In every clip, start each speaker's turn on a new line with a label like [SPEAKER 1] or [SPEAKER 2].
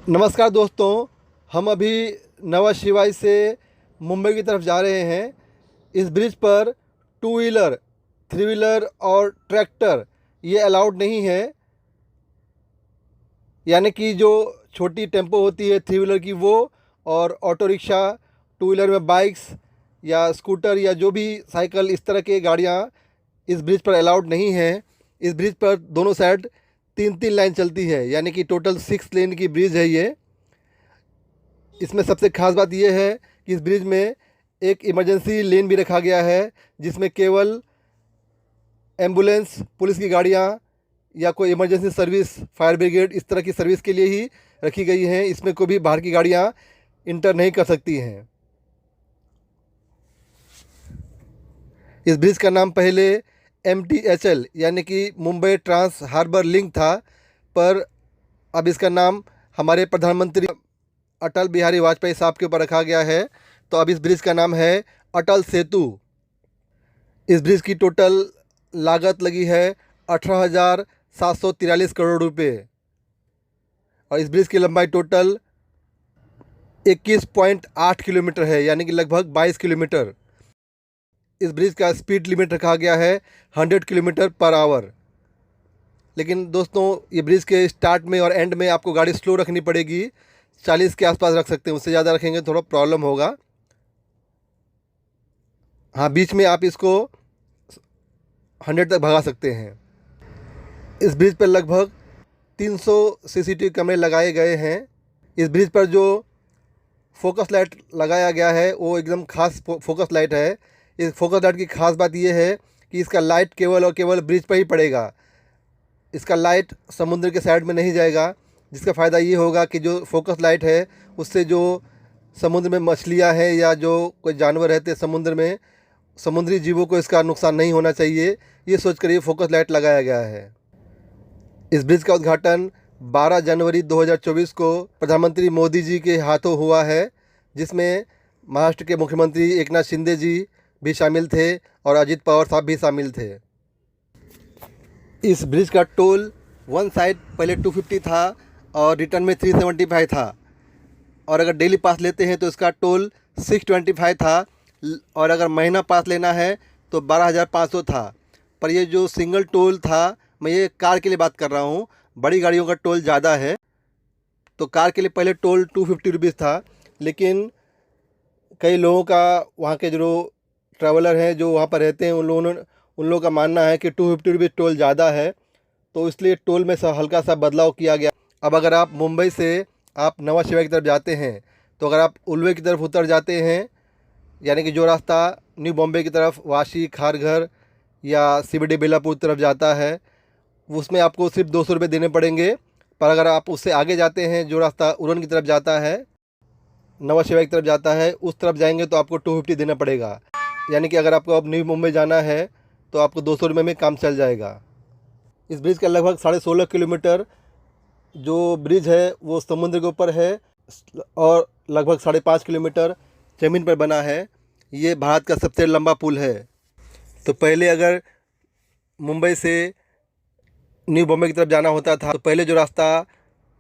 [SPEAKER 1] नमस्कार दोस्तों, हम अभी नवा शिवाई से मुंबई की तरफ जा रहे हैं। इस ब्रिज पर टू व्हीलर, थ्री व्हीलर और ट्रैक्टर ये अलाउड नहीं है। यानी कि जो छोटी टेम्पो होती है थ्री व्हीलर की वो, और ऑटो रिक्शा, टू व्हीलर में बाइक्स या स्कूटर या जो भी साइकिल, इस तरह की गाड़ियाँ इस ब्रिज पर अलाउड नहीं है। इस ब्रिज पर दोनों साइड तीन तीन लाइन चलती है, यानी कि टोटल 6 लेन की ब्रिज है ये। इसमें सबसे खास बात यह है कि इस ब्रिज में एक इमरजेंसी लेन भी रखा गया है, जिसमें केवल एम्बुलेंस, पुलिस की गाड़ियाँ या कोई इमरजेंसी सर्विस, फायर ब्रिगेड, इस तरह की सर्विस के लिए ही रखी गई हैं। इसमें कोई भी बाहर की गाड़ियाँ इंटर नहीं कर सकती हैं। इस ब्रिज का नाम पहले MTHL यानी कि मुंबई ट्रांस हार्बर लिंक था, पर अब इसका नाम हमारे प्रधानमंत्री अटल बिहारी वाजपेयी साहब के ऊपर रखा गया है। तो अब इस ब्रिज का नाम है अटल सेतु। इस ब्रिज की टोटल लागत लगी है 18,743 करोड़ रुपए, और इस ब्रिज की लंबाई टोटल 21.8 किलोमीटर है, यानी कि लगभग 22 किलोमीटर। इस ब्रिज का स्पीड लिमिट रखा गया है 100 किलोमीटर पर आवर। लेकिन दोस्तों, ये ब्रिज के स्टार्ट में और एंड में आपको गाड़ी स्लो रखनी पड़ेगी। 40 के आसपास रख सकते हैं, उससे ज़्यादा रखेंगे थोड़ा प्रॉब्लम होगा। हाँ, बीच में आप इसको 100 तक भगा सकते हैं। इस ब्रिज पर लगभग 300 CCTV कैमरे लगाए गए हैं। इस ब्रिज पर जो फोकस लाइट लगाया गया है वो एकदम खास फोकस लाइट है। इस फोकस लाइट की खास बात यह है कि इसका लाइट केवल और केवल ब्रिज पर ही पड़ेगा। इसका लाइट समुद्र के साइड में नहीं जाएगा, जिसका फ़ायदा ये होगा कि जो फोकस लाइट है उससे जो समुद्र में मछलियाँ हैं या जो कोई जानवर रहते हैं समुद्र में, समुद्री जीवों को इसका नुकसान नहीं होना चाहिए, ये सोचकर ये फोकस लाइट लगाया गया है। इस ब्रिज का उद्घाटन 12 जनवरी 2024 को प्रधानमंत्री मोदी जी के हाथों हुआ है, जिसमें महाराष्ट्र के मुख्यमंत्री एकनाथ शिंदे जी भी शामिल थे और अजित पवार साहब भी शामिल थे। इस ब्रिज का टोल वन साइड पहले 250 था और रिटर्न में 375 था, और अगर डेली पास लेते हैं तो इसका टोल 625 था, और अगर महीना पास लेना है तो 12,500 था। पर ये जो सिंगल टोल था, मैं ये कार के लिए बात कर रहा हूँ, बड़ी गाड़ियों का टोल ज़्यादा है। तो कार के लिए पहले टोल 250 रुपीज़ था, लेकिन कई लोगों का, वहाँ के जो ट्रैवलर हैं जो वहाँ पर रहते हैं, उन लोगों का मानना है कि 250 रुपीज़ टोल ज़्यादा है, तो इसलिए टोल में हल्का सा बदलाव किया गया। अब अगर आप मुंबई से आप नवा शिवाई की तरफ जाते हैं, तो अगर आप उल्वे की तरफ उतर जाते हैं, यानी कि जो रास्ता न्यू बॉम्बे की तरफ वाशी, खारघर या CBD बेलापुर तरफ जाता है, उसमें आपको सिर्फ 200 रुपये देने पड़ेंगे। पर अगर आप उससे आगे जाते हैं, जो रास्ता उड़न की तरफ जाता है, नवा शिवाई की तरफ जाता है, उस तरफ जाएंगे तो आपको 250 देना पड़ेगा। यानी कि अगर आपको अब न्यू मुंबई जाना है तो आपको 200 रुपये में काम चल जाएगा। इस ब्रिज का लगभग 16.5 किलोमीटर जो ब्रिज है वो समुद्र के ऊपर है, और लगभग 5.5 किलोमीटर ज़मीन पर बना है। ये भारत का सबसे लंबा पुल है। तो पहले अगर मुंबई से न्यू बॉम्बे की तरफ जाना होता था, तो पहले जो रास्ता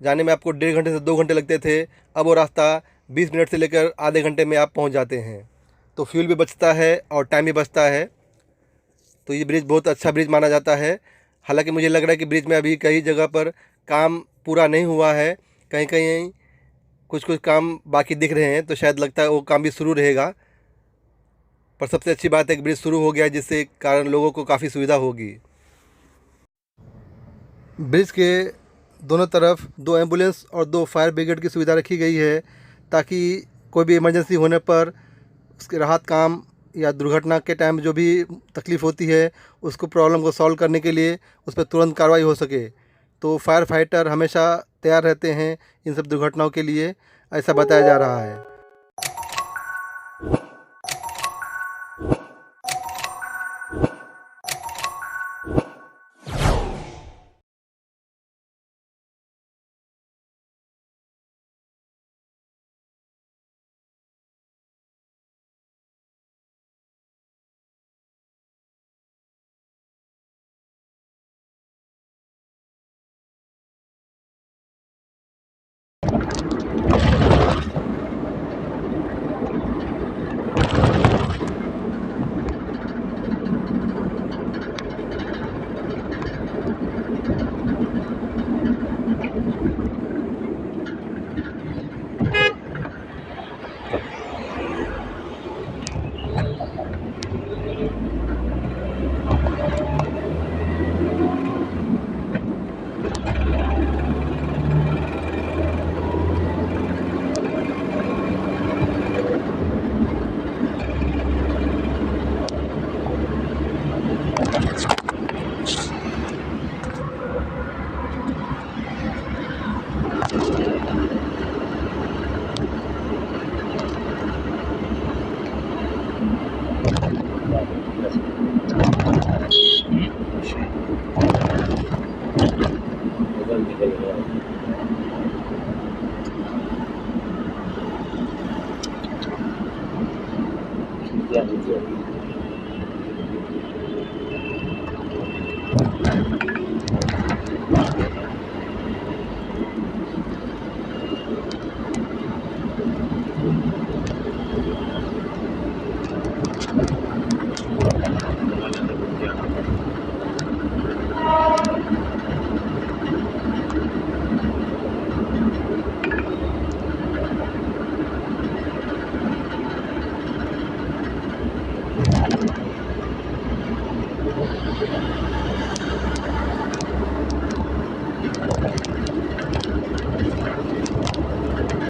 [SPEAKER 1] जाने में आपको 1.5 घंटे से 2 घंटे लगते थे, अब वो रास्ता 20 मिनट से लेकर आधे घंटे में आप पहुंच जाते हैं। तो फ्यूल भी बचता है और टाइम भी बचता है। तो ये ब्रिज बहुत अच्छा ब्रिज माना जाता है। हालांकि मुझे लग रहा है कि ब्रिज में अभी कई जगह पर काम पूरा नहीं हुआ है, कहीं कहीं कुछ कुछ काम बाकी दिख रहे हैं, तो शायद लगता है वो काम भी शुरू रहेगा। पर सबसे अच्छी बात है कि ब्रिज शुरू हो गया है, जिससे कारण लोगों को काफ़ी सुविधा होगी। ब्रिज के दोनों तरफ 2 एम्बुलेंस और 2 फायर ब्रिगेड की सुविधा रखी गई है, ताकि कोई भी इमरजेंसी होने पर उसके राहत काम या दुर्घटना के टाइम जो भी तकलीफ़ होती है, उसको प्रॉब्लम को सॉल्व करने के लिए उस पर तुरंत कार्रवाई हो सके। तो फायर फाइटर हमेशा तैयार रहते हैं इन सब दुर्घटनाओं के लिए, ऐसा बताया जा रहा है।